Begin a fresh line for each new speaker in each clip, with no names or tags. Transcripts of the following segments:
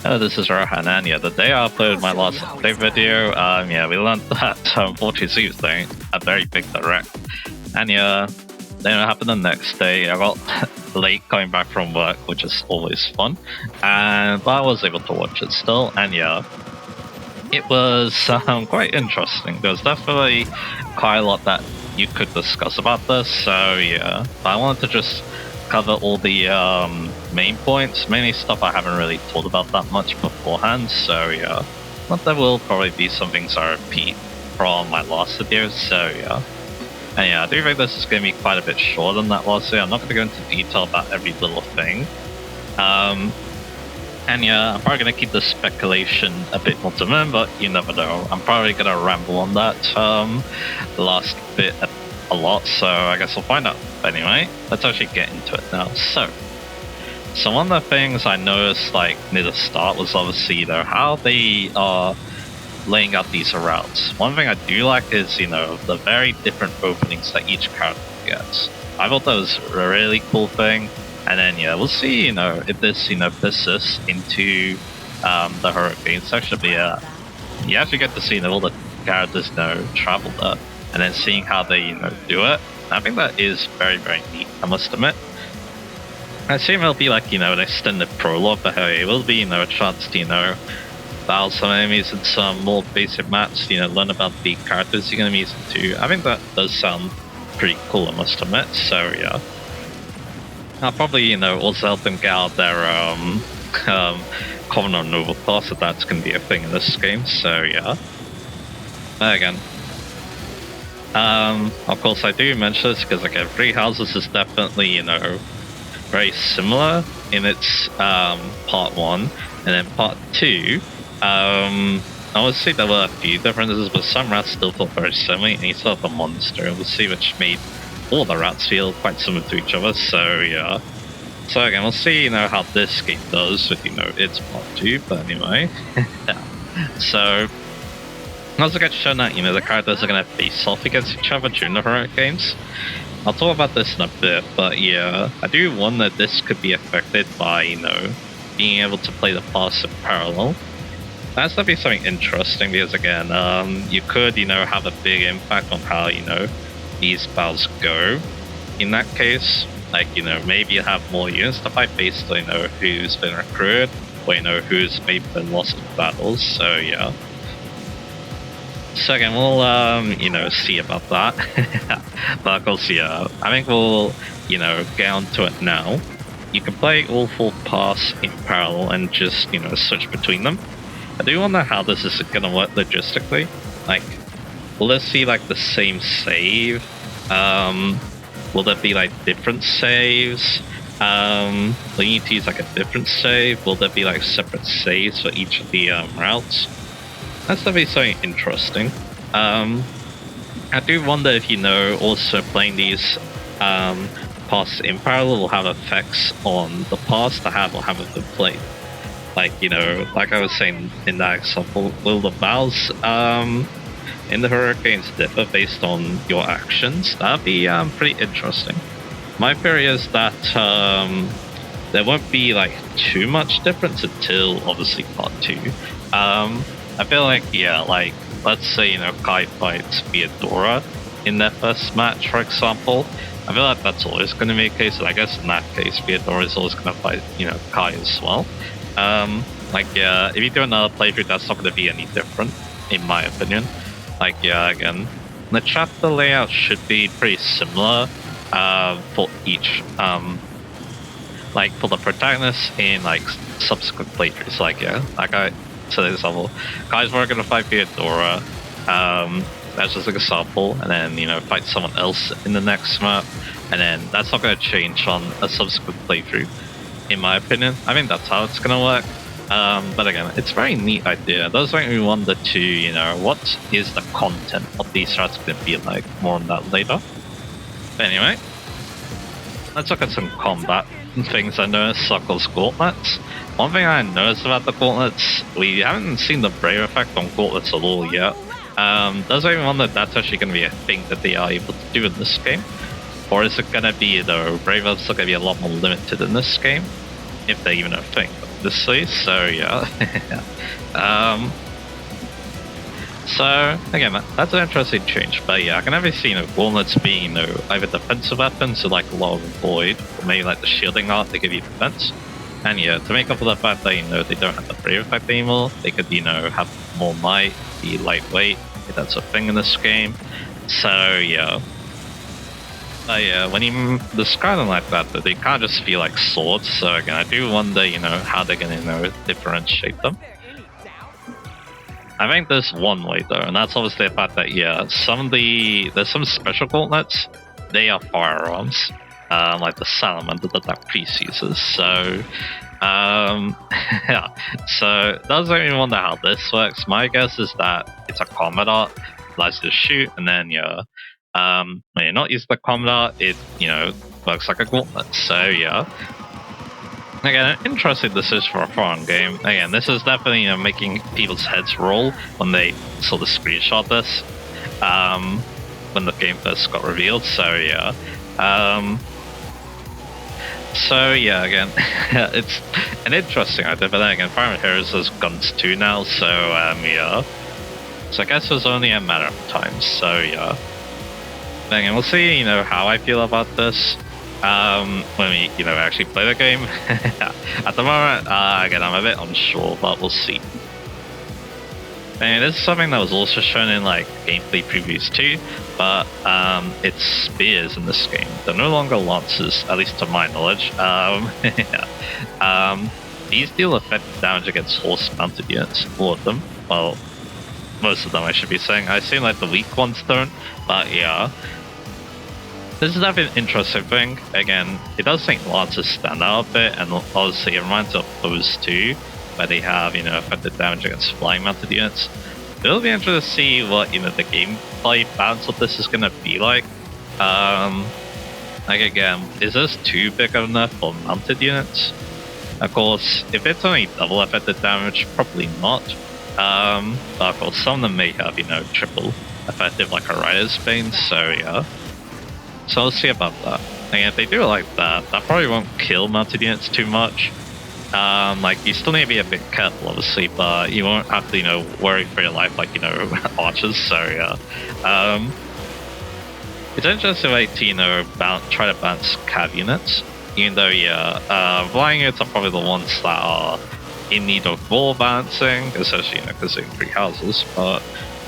Hello, this is Rohan, and yeah, the day I uploaded my last update video, yeah, we learned that 42 thing, a very big direct. And yeah, then it happened the next day. I got late coming back from work, which is always fun, but I was able to watch it still, and yeah, it was quite interesting. There was definitely quite a lot that you could discuss about this, so yeah, I wanted to just cover all the main points, mainly stuff I haven't really thought about that much beforehand, so yeah. But there will probably be some things I repeat from my last video, so yeah. And yeah, I do think this is going to be quite a bit shorter than that last video. I'm not going to go into detail about every little thing. And yeah, I'm probably going to keep the speculation a bit more to minimum, but you never know. I'm probably going to ramble on that last bit a lot, so I guess we'll find out. But anyway, let's actually get into it now. So one of the things I noticed like near the start was obviously how they are laying out these routes. One thing I do like is the very different openings that each character gets. I thought that was a really cool thing. And then yeah, we'll see if this persists into the Hurricane section. But yeah, you actually get to see all the characters travel there, and then seeing how they do it. I think that is very, very neat, I must admit. I assume it'll be like an extended prologue, but hey, it will be a chance to battle some enemies in some more basic maps, learn about the characters you're gonna be using too. I think that does sound pretty cool, I must admit, so yeah. I'll probably, also help them get out their common or noble class, if that's gonna be a thing in this game, so yeah. But again, of course I do mention this because again, Three Houses is definitely, very similar in its part 1, and then part 2, I would say there were a few differences, but some routes still felt very similar, and you still have a monster, obviously, which made all the routes feel quite similar to each other, so yeah. So again, we'll see, how this game does with, its part 2, but anyway. So, also get shown that, the characters are going to face off against each other during the heroic games. I'll talk about this in a bit, but yeah, I do wonder if this could be affected by, being able to play the pass in parallel. That's definitely something interesting because again, you could, have a big impact on how, these battles go. In that case, like, maybe you have more units to fight based on, who's been recruited, or, who's maybe been lost in battles, so yeah. So again, we'll, see about that. But of course, yeah, I think we'll, get onto it now. You can play all 4 paths in parallel and just, switch between them. I do wonder how this is going to work logistically. Like, will this be like the same save? Will there be like different saves? Will you need to use like a different save? Will there be like separate saves for each of the routes? That's definitely something interesting. I do wonder if also playing these paths in parallel will have effects on the paths that have or haven't been played. Like, like I was saying in that example, will the battles in the hurricanes differ based on your actions? That'd be pretty interesting. My theory is that there won't be like too much difference until obviously part 2. I feel like, yeah, like, let's say, Kai fights Theodora in their first match, for example. I feel like that's always going to be a case, and I guess in that case, Theodora is always going to fight, Kai as well. Like, yeah, if you do another playthrough, that's not going to be any different, in my opinion. Like, yeah, again, the chapter layout should be pretty similar for each, like, for the protagonists in, like, subsequent playthroughs. Like, yeah, like I said, for example, Kai's going to fight Theodora, that's just an example, and then, fight someone else in the next map, and then that's not going to change on a subsequent playthrough, in my opinion. I think that's how it's going to work. But again, it's a very neat idea. It does make me wonder too, what is the content of these routes going to be like? More on that later. But anyway, let's look at some combat things I noticed, such as gauntlets. One thing I noticed about the gauntlets, we haven't seen the brave effect on gauntlets at all yet. Does make me wonder if that's actually going to be a thing that they are able to do in this game? Or is it going to be, brave effects are going to be a lot more limited in this game? If they're even a thing. obviously. So yeah. So again, that's an interesting change. But yeah, I can never see gauntlets being either defensive weapons, so like a lot of void, or maybe like the shielding art they give you defense. And yeah, to make up for the fact that they don't have the brave effect anymore, they could have more might, be lightweight, if that's a thing in this game. So yeah. But yeah, when you describe them like that, they can't just feel like swords. So again, I do wonder, how they're gonna differentiate them. I think there's one way though, and that's obviously the fact that there's some special gauntlets. They are firearms, like the salamander that priest uses. So, yeah. So does anyone wonder how this works? My guess is that it's a combat art, allows you to shoot, and then when you're not using the combat art, it works like a gauntlet. So yeah. Again, an interesting decision for a foreign game. Again, this is definitely making people's heads roll when they saw the screenshot this when the game first got revealed. So yeah, again, it's an interesting idea. But then again, Fire Emblem Heroes has guns too now. So yeah, so I guess it's only a matter of time. So yeah, then again, we'll see. How I feel about this. When we actually play the game. At the moment, again, I'm a bit unsure, but we'll see. And this is something that was also shown in like gameplay previews too, but it's spears in this game. They're no longer lances, at least to my knowledge. These deal effective damage against horse-mounted units, all of them. Well, most of them, I should be saying. I assume like the weak ones don't, but yeah. This is definitely an interesting thing. Again, it does make lances stand out a bit, and obviously it reminds of those two, where they have, effective damage against flying mounted units. It'll be interesting to see what, the gameplay balance of this is going to be like. Like again, is this too big of enough for mounted units? Of course, if it's only double effective damage, probably not. But of course, some of them may have, triple effective like a Rider's Bane, so yeah. So we'll see about that. And if they do it like that, that probably won't kill mounted units too much. Like, you still need to be a bit careful, obviously, but you won't have to, worry for your life like, archers, so yeah. It's an interesting way to, try to balance cav units, even though, flying units are probably the ones that are in need of more balancing, especially, because they're in 3 houses, but,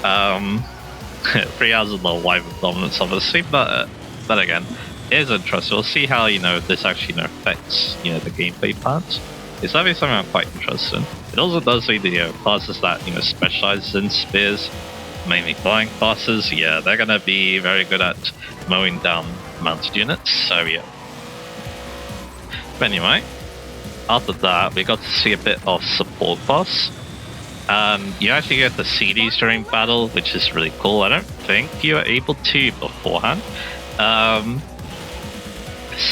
3 houses are the wide dominance, obviously, but again, it is interesting. We'll see how, this actually, affects, the gameplay parts. It's definitely something I'm quite interested in. It also does lead to, classes that, specialize in spears, mainly flying classes. Yeah, they're gonna be very good at mowing down mounted units, so yeah. But anyway, after that, we got to see a bit of support boss. You actually get to see these during battle, which is really cool. I don't think you are able to beforehand.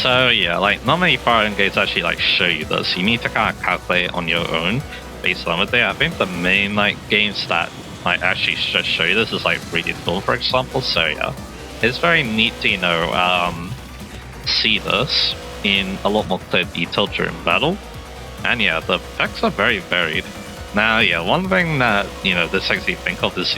So yeah, like not many Fire Emblem games actually like show you this. You need to kind of calculate it on your own based on what they. I think the main like games that might actually just show you this is like Radiant Dawn, for example. So yeah, it's very neat to see this in a lot more clear detail during battle. And yeah, the effects are very varied. Now yeah, one thing that this makes me think of is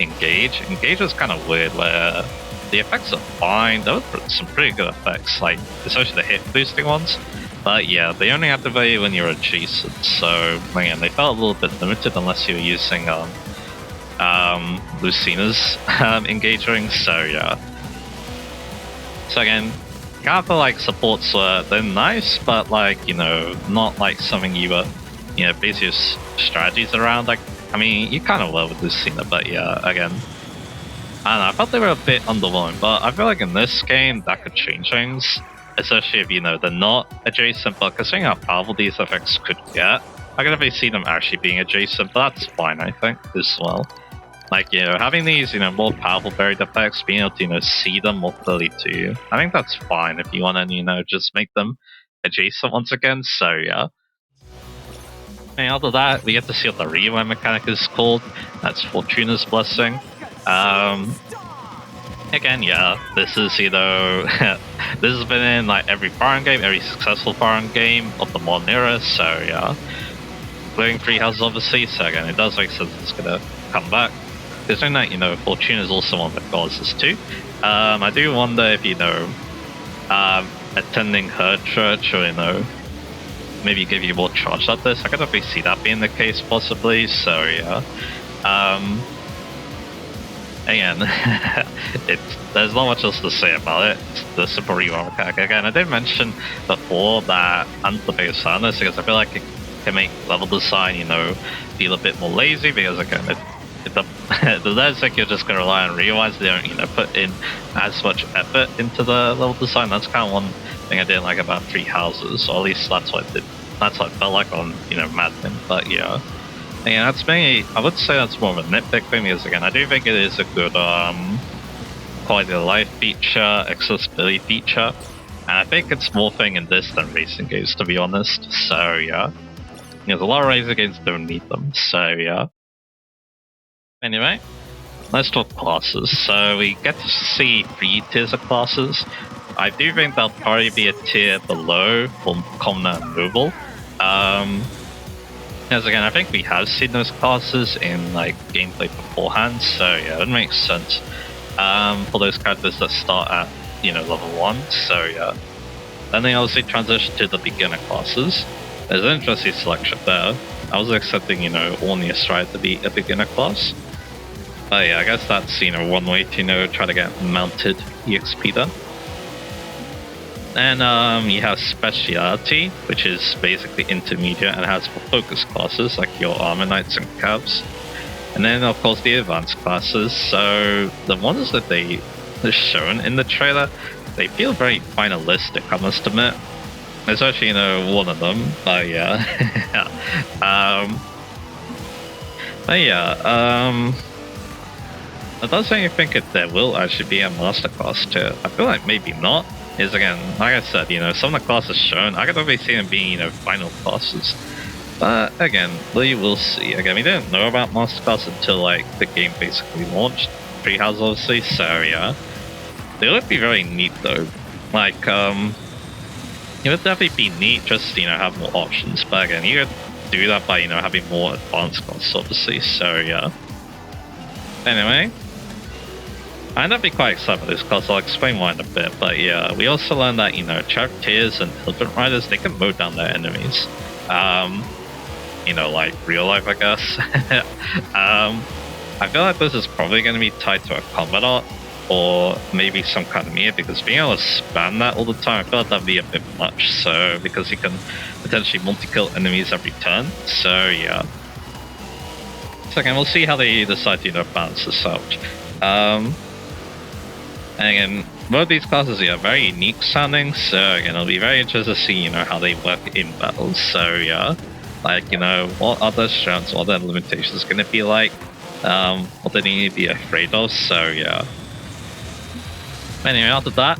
Engage. Engage is kind of weird where the effects are fine. There were some pretty good effects, like especially the hit boosting ones. But yeah, they only activate when you're adjacent. So again, they felt a little bit limited unless you're using Lucina's engage rings. So yeah. So again, kind of feel like supports they're nice, but like not like something you were base your strategies around. Like I mean, you kind of were with Lucina, but yeah, again. I don't know, I felt they were a bit underwhelming, but I feel like in this game that could change things, especially if they're not adjacent. But considering how powerful these effects could get, I can definitely see them actually being adjacent. But that's fine, I think, as well. Like having these more powerful varied effects, being able to see them more clearly too. I think that's fine if you want to just make them adjacent once again. So yeah. And after that, we get to see what the rewind mechanic is called. That's Fortuna's Blessing. again, yeah, this is, you know, this has been in like every foreign game, every successful foreign game of the modern era, so yeah. Including Three Houses, obviously, so again, it does make sense it's gonna come back. Considering that, you know, Fortune is also one of the goddesses too. I do wonder if, you know, attending her church or, you know, maybe give you more charge like this. I could definitely see that being the case, possibly, so yeah. Again, there's not much else to say about it. It's the simple reroll mechanic. Again, I did mention before that I'm the biggest fan of this because I feel like it can make level design, you know, feel a bit more lazy because again, the devs think you're just going to rely on rewinds. They don't, you know, put in as much effort into the level design. That's kind of one thing I didn't like about Three Houses, or at least that's what it felt like on, you know, Mad Men. But yeah. Yeah, that's mainly, I would say that's more of a nitpick thing because again, I do think it is a good quality of life feature, accessibility feature, and I think it's more thing in this than racing games, to be honest. So yeah, there's a lot of racing games that don't need them. So yeah. Anyway, let's talk classes. So we get to see 3 tiers of classes. I do think there'll probably be a tier below for common and noble. As again, I think we have seen those classes in like gameplay beforehand, so yeah, it makes sense for those characters that start at, you know, level 1. So yeah, then they obviously transition to the beginner classes. There's an interesting selection there. I was expecting, you know, Ornia Stride to be a beginner class, but yeah, I guess that's, you know, one way to, you know, try to get mounted EXP there. And you have Speciality, which is basically intermediate and has focus classes like your Armor Knights and Cavs. And then, of course, the advanced classes. So the ones that they are shown in the trailer, they feel very finalistic, I must admit. Especially, you know, one of them. But yeah. It does make me think that there will actually be a master class too. I feel like maybe not. Is again, like I said, you know, some of the classes shown, I could already see them being, you know, final classes. But again, we will see. Again, we didn't know about Masterclass until like the game basically launched. Three Houses, obviously, so yeah. They would be very neat though. Like, it would definitely be neat just, you know, have more options. But again, you could do that by, you know, having more advanced classes, obviously, so yeah. Anyway, I'd be quite excited for this class. I'll explain why in a bit, but yeah, we also learned that, you know, charioteers and elephant riders, they can mow down their enemies. You know, like real life, I guess. I feel like this is probably going to be tied to a combat art, or maybe some kind of meter, because being able to spam that all the time, I feel like that'd be a bit much, so, because you can potentially multi-kill enemies every turn, so yeah. So again, we'll see how they decide to, you know, balance this out. And again, both these classes are very unique sounding, so again, it'll be very interesting to see, you know, how they work in battles. So yeah, like, you know, what other strengths, what other limitations going to be like, what they need to be afraid of. So yeah. Anyway, after that,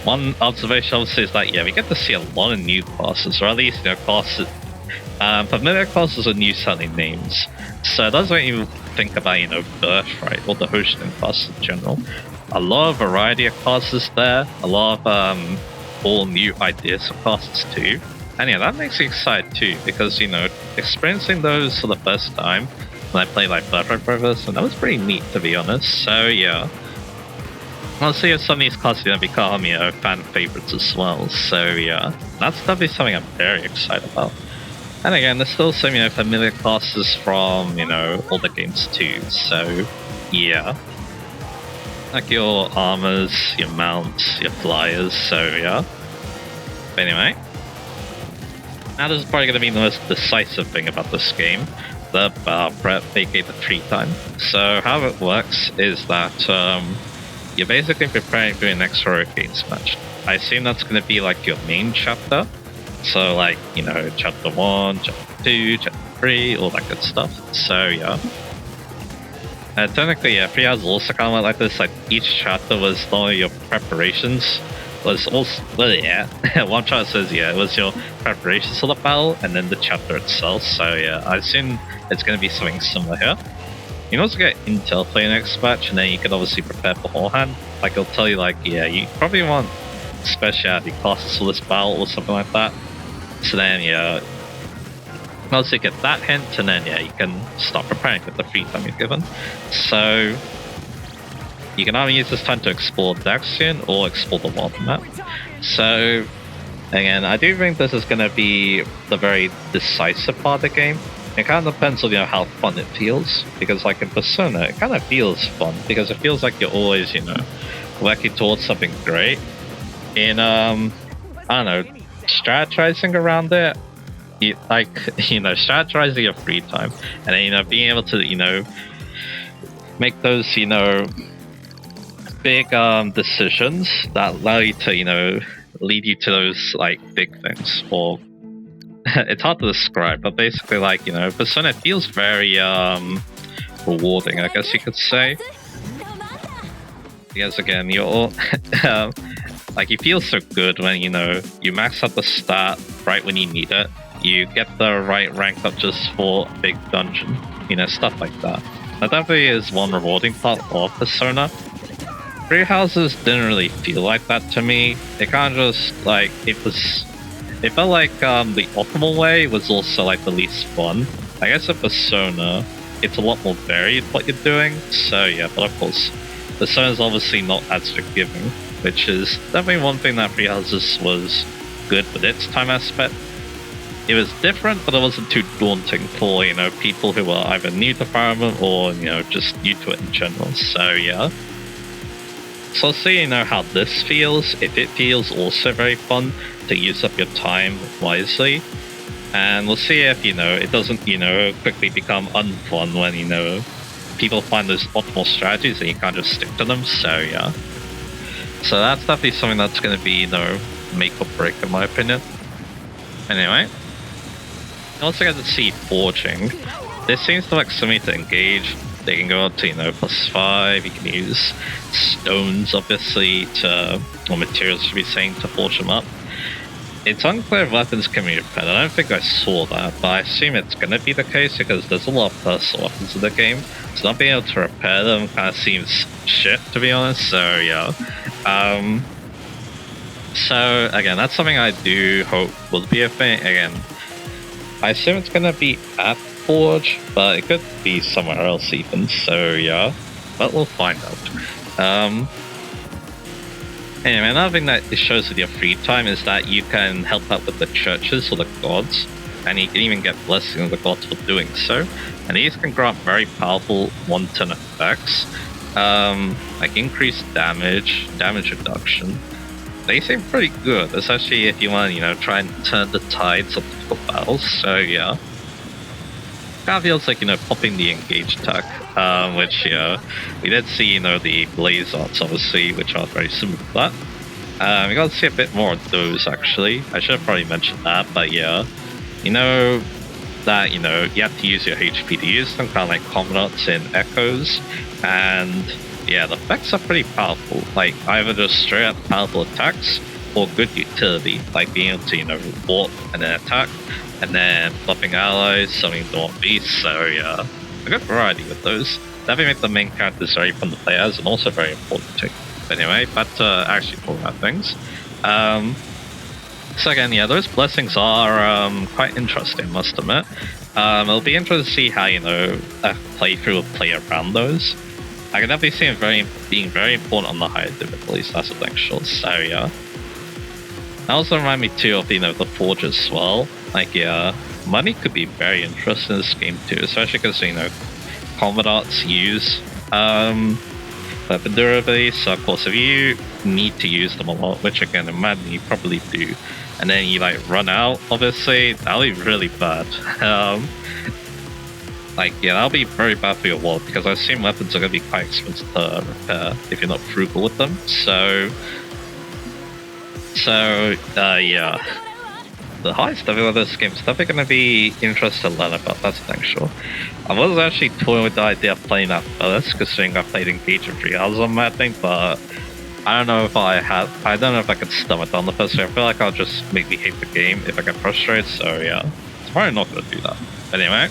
one observation obviously is that, yeah, we get to see a lot of new classes, or at least, you know, classes. Familiar classes are new sounding names, so it does make you think about, you know, Birthright or the Hoshin classes in general. A lot of variety of classes there, a lot of all new ideas for classes too. And yeah, that makes me excited too, because, you know, experiencing those for the first time when I played like Birthright Brothers, and that was pretty neat, to be honest. So yeah, I'll see if some of these classes are going to become, you know, fan favorites as well. So yeah, that's definitely something I'm very excited about. And again, there's still some, you know, familiar classes from, you know, older games too, so yeah. Like your armors, your mounts, your flyers, so yeah. But anyway, now this is probably going to be the most decisive thing about this game, the prep, aka the tree time. So how it works is that you're basically preparing for your next heroic games match. I assume that's going to be like your main chapter. So, like, you know, chapter 1, chapter 2, chapter 3, all that good stuff. So, yeah. Technically, yeah, 3 Houses also kind of like this. Like, each chapter was not only your preparations, was also, well, yeah. One chapter says, yeah, it was your preparations for the battle, and then the chapter itself. So, yeah, I assume it's going to be something similar here. You can also get intel for your next match, and then you can obviously prepare beforehand. Like, it'll tell you, like, yeah, you probably want specialty classes for this battle or something like that. So then, yeah, once you get that hint, and then, yeah, you can start preparing with the free time you're given. So, you can either use this time to explore Daxian or explore the world map. So, again, I do think this is going to be the very decisive part of the game. It kind of depends on, how fun it feels. Because, like, in Persona, it kind of feels fun. Because it feels like you're always, working towards something great. In, I don't know, strategizing around it. Strategizing your free time. And then, being able to, make those, big decisions that allow you to, lead you to those, like, big things. Or it's hard to describe, but basically, like, Persona feels very rewarding, I guess you could say. Because again, you're like, you feel so good when you max out the stat right when you need it. You get the right rank up just for a big dungeon, stuff like that. That definitely is one rewarding part of Persona. Three Houses didn't really feel like that to me. It kind of just, like, it felt like the optimal way was also, like, the least fun. I guess at Persona, it's a lot more varied what you're doing, so yeah, but of course, Persona's obviously not as forgiving, which is definitely one thing that Three Houses was good with its time aspect. It was different, but it wasn't too daunting for, people who were either new to Fire Emblem or, just new to it in general, so yeah. So I'll see, how this feels. If it feels also very fun to use up your time wisely. And we'll see if, it doesn't, quickly become unfun when, people find those optimal strategies and you can't just stick to them, so yeah. So that's definitely something that's going to be, make or break in my opinion. Anyway. You also get to see Forging. This seems to like something to engage. They can go up to, +5, you can use stones, obviously, or materials, should be saying, to forge them up. It's unclear if weapons can be repaired. I don't think I saw that, but I assume it's going to be the case because there's a lot of personal weapons in the game, so not being able to repair them kind of seems shit, to be honest, so yeah. So, again, that's something I do hope will be a thing. Again, I assume it's going to be at Forge, but it could be somewhere else even, so yeah. But we'll find out. Anyway, another thing that it shows with your free time is that you can help out with the churches or the gods, and you can even get blessings of the gods for doing so. And these can grant very powerful one-turn effects, like increased damage reduction. They seem pretty good, especially if you want to, try and turn the tides of difficult battles, so yeah. Kind of feels like, popping the engage attack, which, we did see, the blaze arts, obviously, which are very similar to that. We got to see a bit more of those, actually. I should have probably mentioned that, but yeah. That, you have to use your HP to use them, kind of like Commandants in Echoes, and yeah, the effects are pretty powerful, like either just straight up powerful attacks, or good utility, like being able to, warp and then attack, and then buffing allies, summoning Dawn Beasts, so yeah, a good variety with those. Definitely make the main characters very fun to play as, and also very important too. But anyway, back to actually talking about things. So again, yeah, those blessings are quite interesting, I must admit. It'll be interesting to see how, a playthrough will play around those. I can definitely see it being very important on the higher difficulties, that's the thing, sure, so yeah. That also remind me too of, the Forge as well. Like, yeah, money could be very interesting in this game too, especially because, combat arts use weapon durability, so of course if you need to use them a lot, which again, imagine you probably do, and then you like run out, obviously, that'll be really bad. Like, yeah, that'll be very bad for your wallet, because I assume weapons are going to be quite expensive to repair if you're not frugal with them, so yeah. The highest level of this game is definitely going to be interesting to learn about, that's the thing, sure. I was actually toying with the idea of playing that first, considering I played Engage in 3 hours on that thing, but I don't know if I don't know if I could stomach on the first day. I feel like I'll just make me hate the game if I get frustrated, so yeah. It's probably not going to do that. Anyway.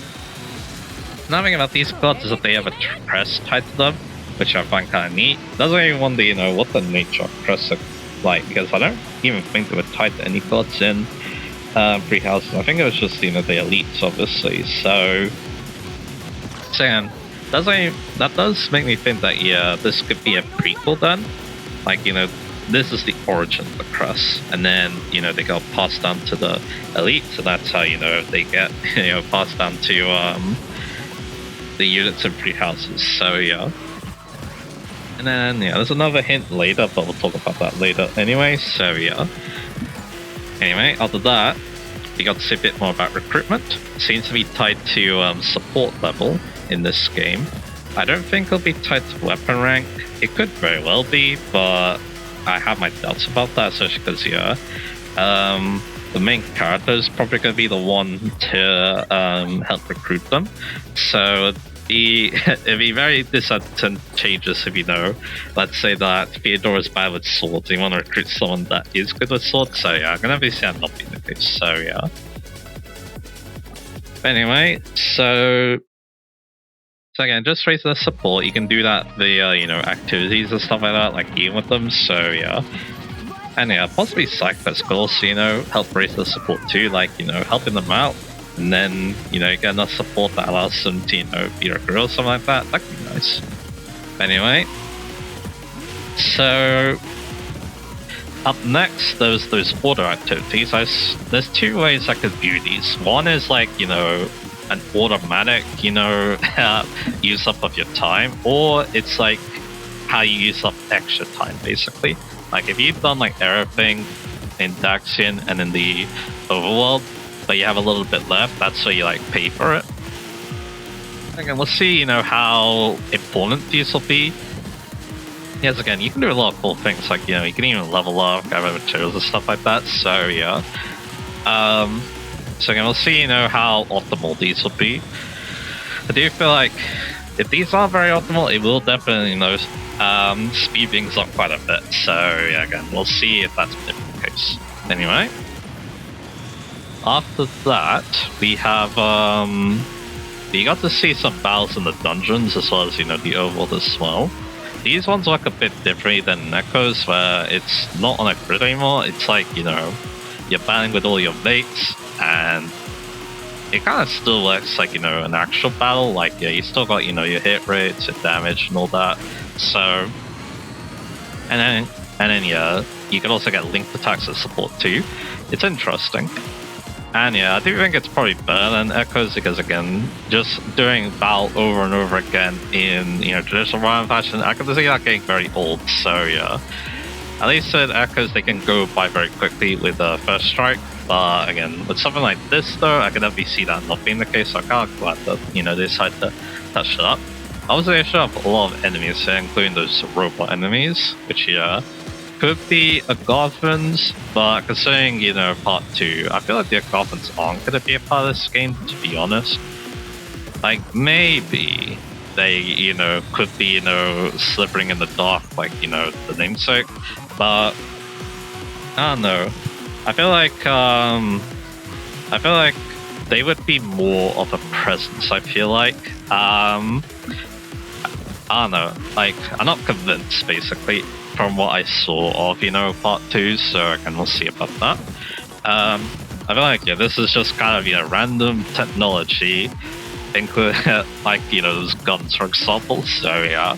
Another thing about these cards is that they have a crest tied to them, which I find kind of neat. Doesn't even wonder, what the nature of crests are like, because I don't even think they were tied to any cards in Free Houses. I think it was just, the elites, obviously. So again, that does make me think that, this could be a prequel then. Like, this is the origin of the crest, and then, they got passed down to the elites, and that's how, they get, passed down to, the units in Free Houses. So, yeah. And then, there's another hint later, but we'll talk about that later anyway, so, yeah. Anyway, after that, we got to see a bit more about recruitment. It seems to be tied to support level in this game. I don't think it'll be tied to weapon rank. It could very well be, but I have my doubts about that, especially because, the main character is probably going to be the one to help recruit them. So it'd be very disadvantageous if, let's say that Theodore is bad with swords, and you want to recruit someone that is good with swords, so yeah, I'm going to be saying not being the case, so yeah. Anyway, so again, just raise the support. You can do that via, activities and stuff like that, like healing with them, so yeah. And yeah, possibly side quests could also, help raise the support too, like, helping them out. And then, get enough support that allows them to, be a girl or something like that. That could be nice. Anyway. So up next, there's those order activities. There's two ways I could view these. One is like, an automatic, use up of your time, or it's like how you use up extra time, basically. Like if you've done like everything in Daxian and in the overworld, but you have a little bit left, that's where you like pay for it. Again, we'll see, how important these will be. Yes, again, you can do a lot of cool things, like, you can even level up, gather materials and stuff like that, so yeah. So again, we'll see, how optimal these will be. I do feel like if these are very optimal, it will definitely, speed things up quite a bit. So yeah, again, we'll see if that's the case. Anyway, after that, we have we got to see some battles in the dungeons as well as the overworld as well. These ones look a bit different than Echoes, where it's not on a grid anymore. It's like you're battling with all your mates, and it kind of still works like an actual battle. Like you still got your hit rates, your damage, and all that. So, and then yeah, you can also get linked attacks as support too. It's interesting. And yeah, I do think it's probably better than Echoes because again, just doing battle over and over again in traditional Ryan fashion, I can see that getting very old. So yeah, at least with Echoes they can go by very quickly with the first strike. But again, with something like this though, I can definitely see that not being the case. So I'm kind of glad that they decided to touch it up. Obviously, they show up a lot of enemies here, including those robot enemies, which could be a Gothans, but considering, part 2, I feel like the Gothans aren't going to be a part of this game, to be honest. Like, maybe they, could be, slithering in the dark, like, the namesake, but I don't know. I feel like they would be more of a presence, I feel like. I don't know, like, I'm not convinced, basically, from what I saw of, part 2, so again, we'll see about that. I feel like, yeah, this is just kind of, random technology, include, like, those guns, for example, so yeah.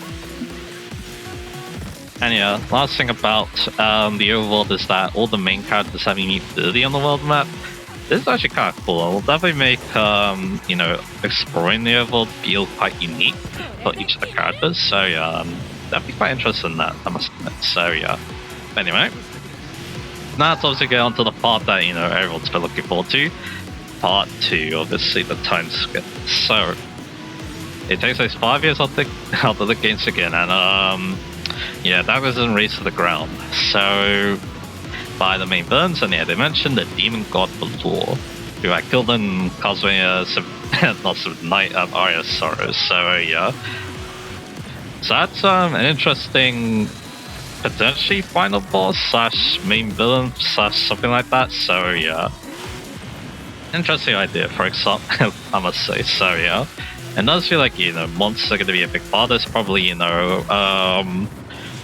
And yeah, last thing about the overworld is that all the main characters have unique ability on the world map. This is actually kind of cool. It'll definitely make, exploring the overworld feel quite unique for each of the characters. So yeah, definitely quite interested in that, I must admit. So yeah. Anyway, now let's obviously get on to the part that, everyone's been looking forward to. Part 2, obviously, the time skip. So, it takes place 5 years after the games begin, and yeah, that was in Race to the Ground. So, by the main villains, and yeah, they mentioned the demon god Valor, who I killed in Castlevania Night of Arya Sorrows. So yeah, so that's an interesting, potentially final boss / main villain / something like that. So yeah, interesting idea for example, I must say. So yeah, And it does feel like, monsters are going to be a big part. There's probably,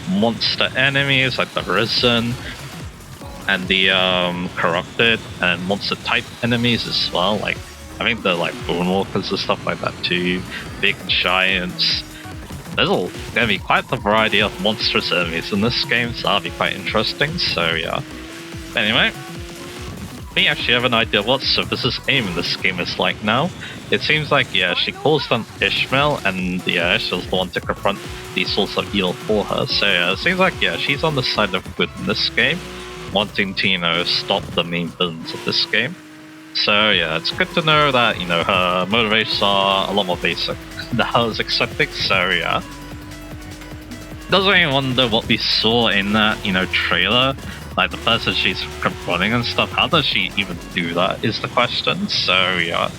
monster enemies like the Risen and the Corrupted, and monster type enemies as well. Like, I think the like Bonewalkers and stuff like that too, big giants. There's gonna be quite the variety of monstrous enemies in this game, so that'll be quite interesting. So yeah. Anyway, we actually have an idea what Surface's aim in this game is like now. It seems like, yeah, she calls them Ishmael, and yeah, Ishmael's the one to confront these sorts of evil for her. So yeah, it seems like, yeah, she's on the side of good in this game, wanting to, stop the main villains of this game. So yeah, it's good to know that, her motivations are a lot more basic than I was expecting. So yeah. Does anyone wonder what we saw in that, trailer? Like the person she's confronting and stuff, how does she even do that is the question. So yeah.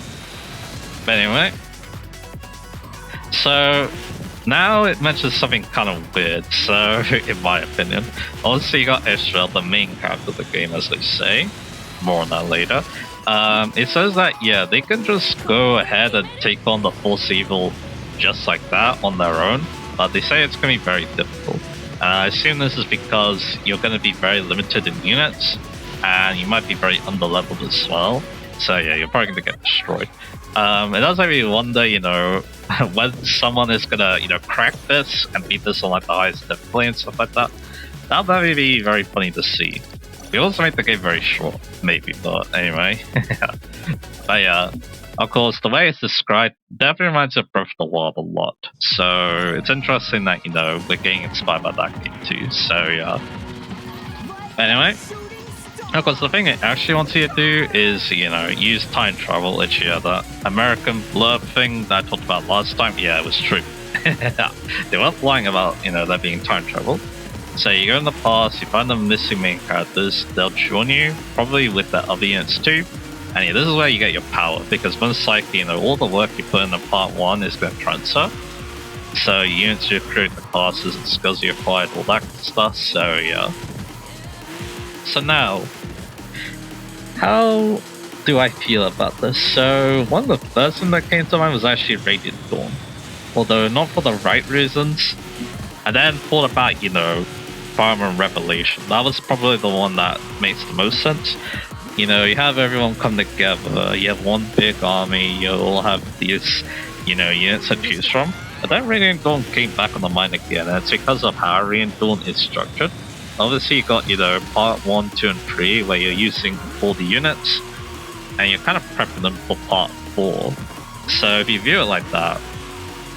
But anyway. So now it mentions something kind of weird, so in my opinion. Obviously you got Israel, the main character of the game, as they say. More on that later. It says that, yeah, they can just go ahead and take on the Force Evil just like that on their own, but they say it's going to be very difficult. I assume this is because you're going to be very limited in units, and you might be very underleveled as well. So yeah, you're probably going to get destroyed. It does make me wonder, when someone is going to, crack this and beat this on like the highest difficulty and stuff like that. That would be very funny to see. We also made the game very short, maybe, but anyway. But yeah, of course, the way it's described definitely reminds me of Breath of the Wild a lot. So it's interesting that, we're getting inspired by that game too, so yeah. Anyway, of course, the thing it actually wants you to do is, use time travel, which, yeah, that American blurb thing that I talked about last time, yeah, it was true. They weren't lying about, there being time travel. So you go in the past, you find the missing main characters, they'll join you, probably with the other units too. And yeah, this is where you get your power, because most likely, all the work you put in the part 1 is going to transfer. So units you create, the classes and skills you acquired, all that stuff, so yeah. So now, how do I feel about this? So one of the first things that came to mind was actually Radiant Dawn. Although not for the right reasons. And then thought about, Farmer and Revelation. That was probably the one that makes the most sense. You have everyone come together, you have one big army, you all have these, units to choose from. But then Radiant Dawn came back on the mind again, and it's because of how Radiant Dawn is structured. Obviously you got, part 1, 2, and 3, where you're using all the units, and you're kind of prepping them for part 4. So if you view it like that,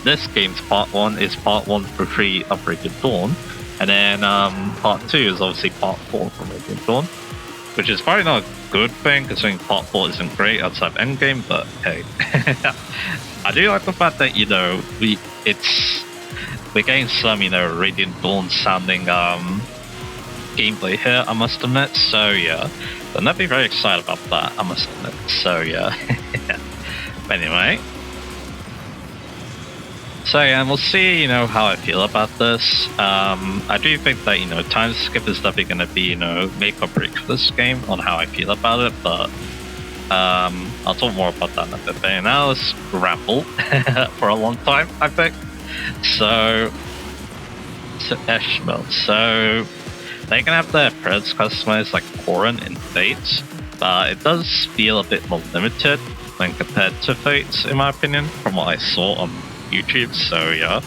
this game's part 1 is part 1 through 3 of Radiant Dawn, and then part 2 is obviously part 4 from Radiant Dawn, which is probably not a good thing considering part 4 isn't great outside of Endgame, but hey. I do like the fact that, we're getting some, Radiant Dawn sounding gameplay here, I must admit, so yeah. But I'd be very excited about that, I must admit, so yeah. But anyway. So yeah, and we'll see, how I feel about this. I do think that, time skip is definitely going to be, make or break for this game on how I feel about it, but I'll talk more about that in a bit. But now let's ramble for a long time, I think. So Ishmael. So they can have their presence customized like Koran in Fates, but it does feel a bit more limited when compared to Fates, in my opinion, from what I saw on YouTube, so yeah.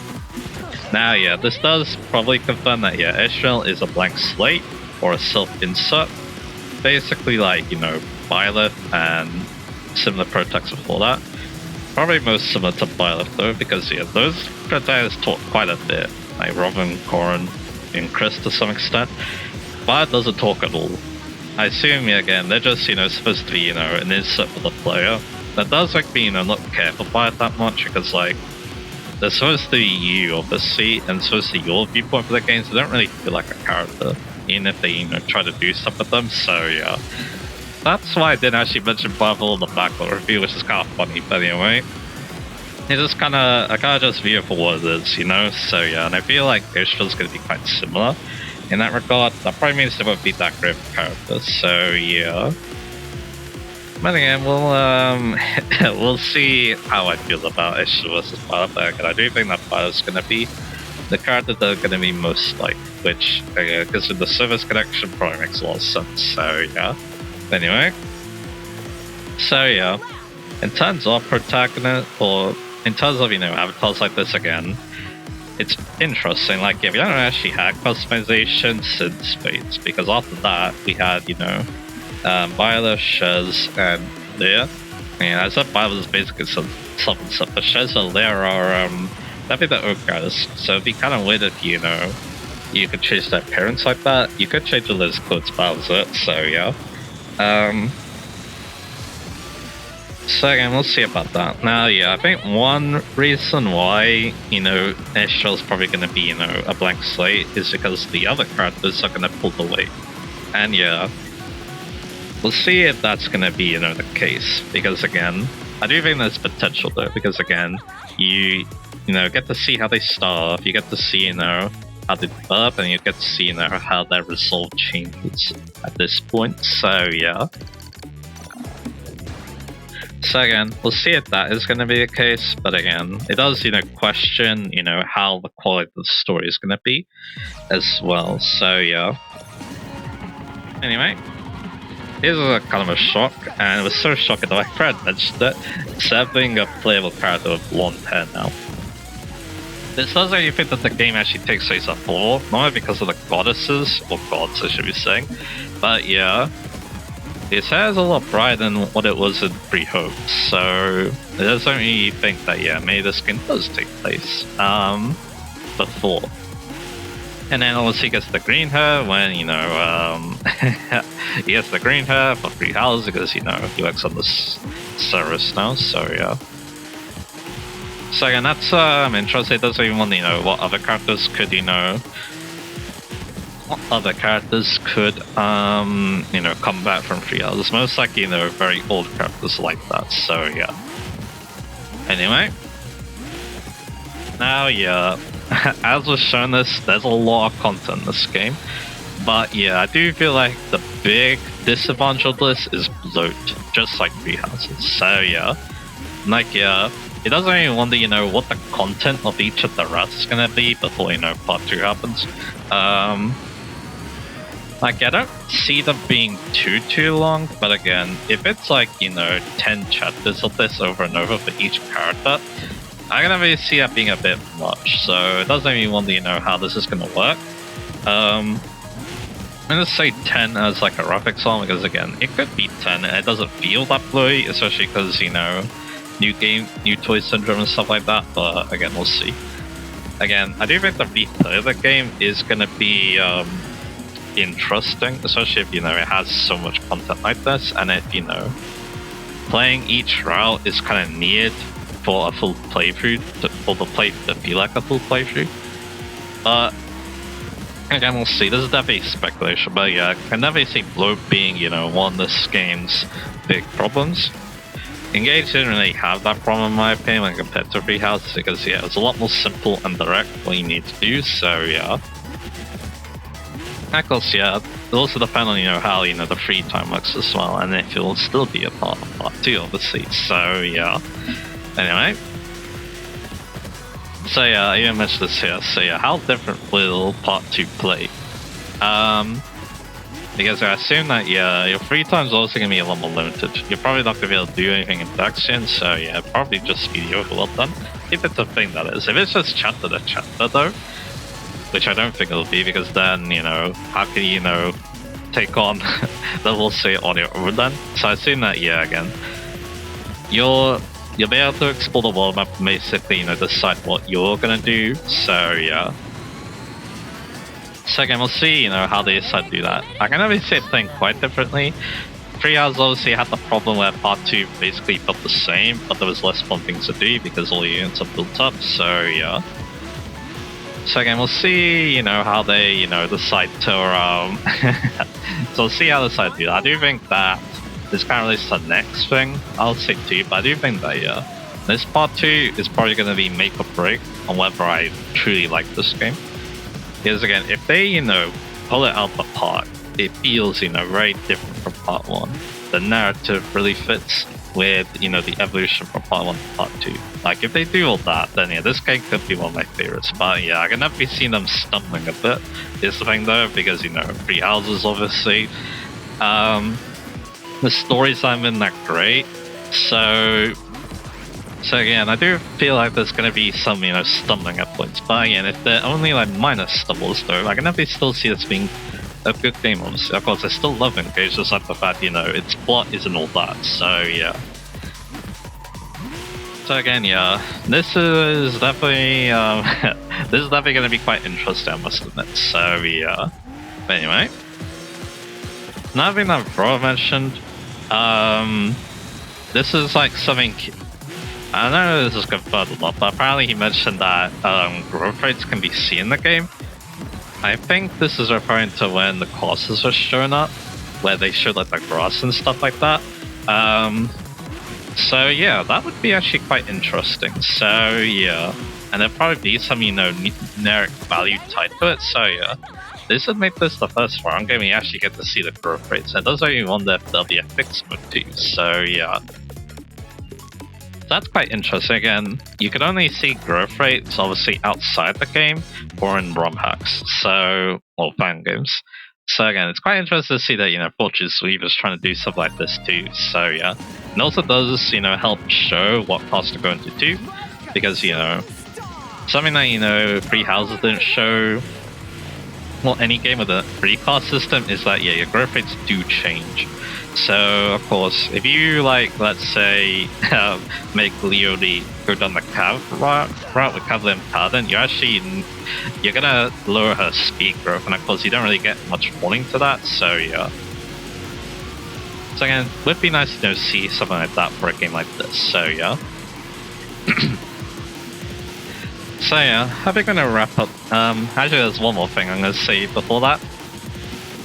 Now, yeah, this does probably confirm that, yeah, Ishmael is a blank slate, or a self-insert. Basically, like, Byleth and similar protects before that. Probably most similar to Byleth, though, because, yeah, those protectors talk quite a bit. Like Robin, Corin, and Chris to some extent. Byleth doesn't talk at all. I assume, yeah, again, they're just, supposed to be, an insert for the player. That does make me, not care for Byleth that much, because, like, they're supposed to be you, obviously, and supposed to be your viewpoint for the game, so they don't really feel like a character, even if they, try to do stuff with them, so yeah. That's why I didn't actually mention Bible in the backlog review, which is kind of funny, but anyway. It's just I kinda just view it for what it is, so yeah, and I feel like Ishmael's gonna be quite similar in that regard. That probably means they won't be that great of a character, so yeah. But again, we'll see how I feel about Ishtar versus Bartek, and I do think that Bartek's gonna be the character that are gonna be most like, which, because with the service connection probably makes a lot of sense, so yeah. Anyway. So yeah, in terms of protagonist, or in terms of, avatars like this again, it's interesting, like, yeah, we don't actually have customization since Fates, because after that, we had, Viola, Shez, and Leah. And I said Viola is basically some stuff, but Shez and Leah are, definitely the Ogres, so it'd be kind of weird if, you could change their appearance like that. You could change the Liz clothes Bowser, so yeah. So again, we'll see about that. Now, yeah, I think one reason why, Ishtar's probably going to be, a blank slate is because the other characters are going to pull the weight. And yeah, we'll see if that's going to be, the case. Because again, I do think there's potential there. Because again, you get to see how they start off. You get to see, how they develop, and you get to see, how their resolve changes at this point. So yeah. So again, we'll see if that is going to be the case, but again, it does, question, how the quality of the story is going to be as well, so yeah. Anyway, here's a kind of a shock, and it was so shocking that my friend mentioned it. Instead of being a playable character with blonde hair now. This does make you think that the game actually takes place at 4, not only because of the goddesses, or gods I should be saying, but yeah. His hair is a lot brighter than what it was in pre-Hope, so it does make me think that, yeah, maybe this game does take place before. And then obviously he gets the green hair when, he gets the green hair for 3 hours because, he works on the service now, so yeah. So again, that's interesting. It doesn't even want to know what other characters could, come back from 3 hours. Most likely, very old characters like that, so yeah. Anyway. Now, yeah, as was shown there's a lot of content in this game. But yeah, I do feel like the big disadvantage of this is bloat, just like 3 houses. So yeah. Like, yeah, it doesn't even wonder, what the content of each of the routes is gonna be before, part 2 happens. Like, I don't see them being too long, but again, if it's like, 10 chapters of this over and over for each character, I can really see that being a bit much, so it doesn't even wonder, how this is gonna work. I'm gonna say 10 as like a rough example, because again, it could be 10 and it doesn't feel that blowy, especially because, new game, new toy syndrome and stuff like that, but again, we'll see. Again, I do think the replay of the game is gonna be, interesting, especially if, it has so much content like this, and if, playing each route is kind of needed for a full playthrough, for the playthrough to feel like a full playthrough. But again, we'll see. This is definitely speculation, but yeah, I can definitely see bloat being, one of this game's big problems. Engage didn't really have that problem in my opinion when compared to 3 houses, because yeah, it's a lot more simple and direct what you need to do, so yeah. Of course, yeah, it also depends on, how, the free time works as well, and if it will still be a part of part 2, obviously, so yeah. Anyway. So yeah, I even mentioned this here, so yeah, how different will part 2 play? Because I assume that, yeah, your free time is also going to be a lot more limited. You're probably not going to be able to do anything in Daxian, so yeah, probably just be the overworld done. If it's a thing, that is. If it's just chapter to chapter, though, which I don't think it'll be, because then, how can you, take on the whole say on your own then? So I assume that, yeah, again, you'll be able to explore the world map and basically, decide what you're gonna do, so yeah. So again, we'll see, how they decide to do that. I can only see it playing quite differently. 3 hours obviously had the problem where part 2 basically felt the same, but there was less fun things to do because all the units are built up, so yeah. So again, we'll see, how they, decide to, so we'll see how they decide to do that. I do think that this kind of is the next thing, I'll say too, but I do think that, yeah, this part 2 is probably going to be make or break on whether I truly like this game. Because again, if they, pull it out the park, it feels, very different from part 1. the narrative really fits with, you know, the evolution from part 1 to part 2. Like, if they do all that, then yeah, this game could be one of my favorites. But yeah, I can definitely see them stumbling a bit, is the thing though, because, you know, Three Houses, obviously. The stories aren't been that great, so again, I do feel like there's going to be some, you know, stumbling at points. But again, if they're only like minor stumbles though, I can definitely still see this being a good game, obviously. Of course, I still love Engage, just like the fact, you know, its plot isn't all that, so yeah. So again, yeah, this is definitely, this is definitely going to be quite interesting, I must admit, so yeah. But anyway, another thing that Bro mentioned, this is like something, I know this is confirmed a lot, but apparently he mentioned that growth rates can be seen in the game. I think this is referring to when the courses are showing up, where they show like the grass and stuff like that. So yeah, that would be actually quite interesting. So yeah, and there'll probably be some, you know, numeric value tied to it. So yeah, this would make this the first round game you actually get to see the growth rates. And those are even wonder if there'll be a fixed mode too. So yeah. That's quite interesting. Again, you can only see growth rates obviously outside the game or in ROM hacks, so, or fan games. So again, it's quite interesting to see that, you know, Fortune Sweep is trying to do stuff like this too, so yeah. And also does, you know, help show what costs to go into too, because, you know, something that, you know, Free Houses didn't show, well, any game with a free class system is that, yeah, your growth rates do change. So, of course, if you, like, let's say, make Leonie go down the Cav route with Cavalier and Paladin, you're gonna lower her speed growth, and of course, you don't really get much falling to that, so yeah. So again, it would be nice to, you know, see something like that for a game like this, so yeah. So yeah, I think I'm gonna wrap up. Actually, there's one more thing I'm gonna say before that.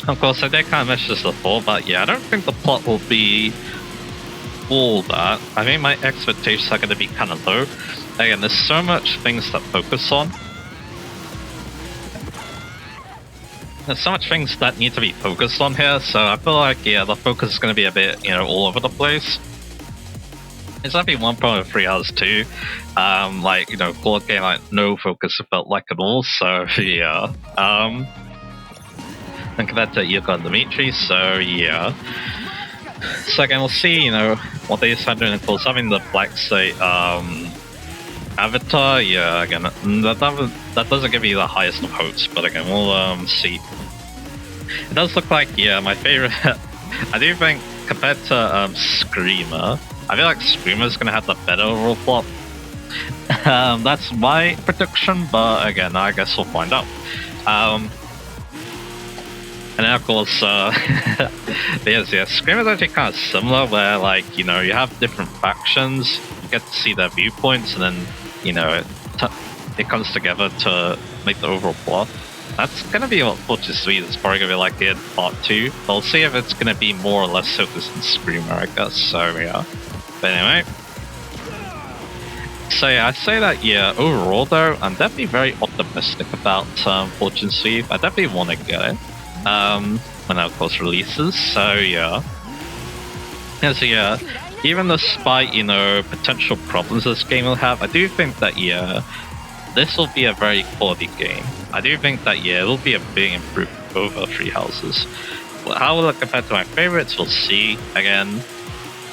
Of course, I did kind of mention this before, but yeah, I don't think the plot will be all that. I think my expectations are going to be kind of low. Again, there's so much things to focus on. There's so much things that need to be focused on here, so I feel like, yeah, the focus is going to be a bit, you know, all over the place. It's definitely one problem with 3 hours too. Like, you know, Claude game, like, no focus it felt like at all, so yeah. And compared to Yuka and Dimitri, so yeah. So again, we'll see, you know, what they decide doing. Of course, having the Black State avatar, yeah, again, that doesn't give you the highest of hopes, but again, we'll see. It does look like, yeah, my favorite, I do think, compared to Screamer, I feel like Screamer's gonna have the better overall plot. That's my prediction, but again, I guess we'll find out. And then of course, yes, Screamer's actually kind of similar, where, like, you know, you have different factions, you get to see their viewpoints, and then, you know, it comes together to make the overall plot. That's gonna be what Fortune Sweet is probably gonna be like in part 2. We'll see if it's gonna be more or less focused on Screamer, I guess, so yeah. But anyway. So yeah, I'd say that, yeah, overall though, I'm definitely very optimistic about Fortune Sweep. I definitely want to get it. When that of course releases, so yeah. Yeah, so yeah, even despite, you know, potential problems this game will have, I do think that, yeah, this will be a very quality game. I do think that, yeah, it will be a big improvement over 3 Houses. How will it compare to my favorites, we'll see. Again,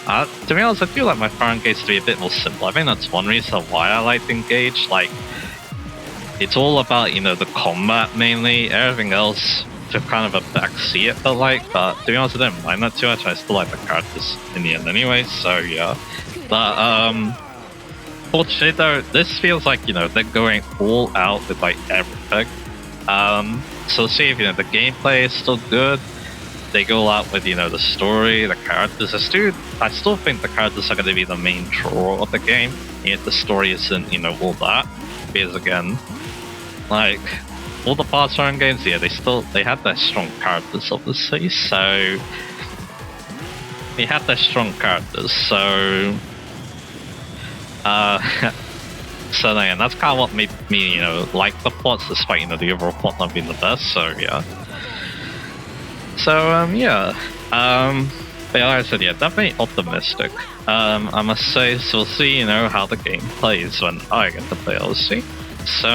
to be honest, I feel like my Fire Engage to be a bit more simple. I think that's one reason why I like Engage. Like, it's all about, you know, the combat mainly, everything else to kind of a backseat, it felt like, but to be honest, I didn't mind that too much. I still like the characters in the end anyway, so yeah. But, fortunately though, this feels like, you know, they're going all out with, like, everything. So see if, you know, the gameplay is still good, they go all out with, you know, the story, the characters. I still think the characters are going to be the main draw of the game, yet the story isn't, you know, all that, because again, like, all the past run games, yeah, they had their strong characters, obviously, so they had their strong characters, so so then that's kind of what made me, you know, like the plots, despite, you know, the overall plot not being the best, so yeah. So, yeah. But like I said, yeah, definitely optimistic. I must say, so we'll see, how the game plays when I get to play OC. So,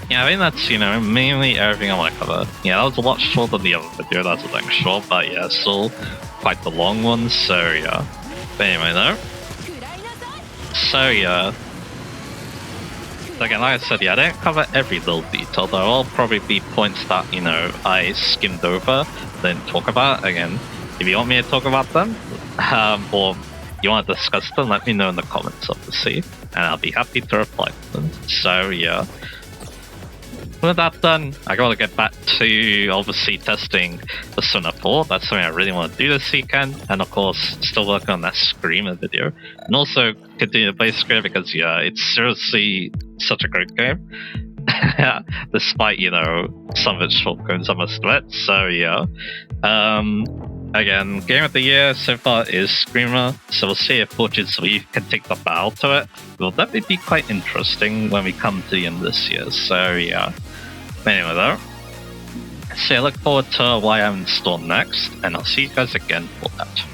yeah, I think that's, mainly everything I want to cover. Yeah, that was a lot shorter than the other video, that's a thing short, but yeah, still quite the long one, so yeah. But anyway, though. So, yeah. Again, like I said, yeah, I didn't cover every little detail. There will probably be points that, I skimmed over, didn't talk about. Again, if you want me to talk about them, or you want to discuss them, let me know in the comments, obviously, and I'll be happy to reply to them. So, yeah. With that done, I gotta get back to, obviously, testing the Persona 4. That's something I really want to do this weekend, and of course, still working on that Screamer video. And also, continue to play Screamer because, yeah, it's seriously such a great game. Despite, some of its shortcomings, I must admit. So, yeah. Again, Game of the Year so far is Screamer, so we'll see if Fortune's Leaf can take the battle to it. It will definitely be quite interesting when we come to the end of this year, so yeah. Anyway though, so I look forward to what I have in store next, and I'll see you guys again for that.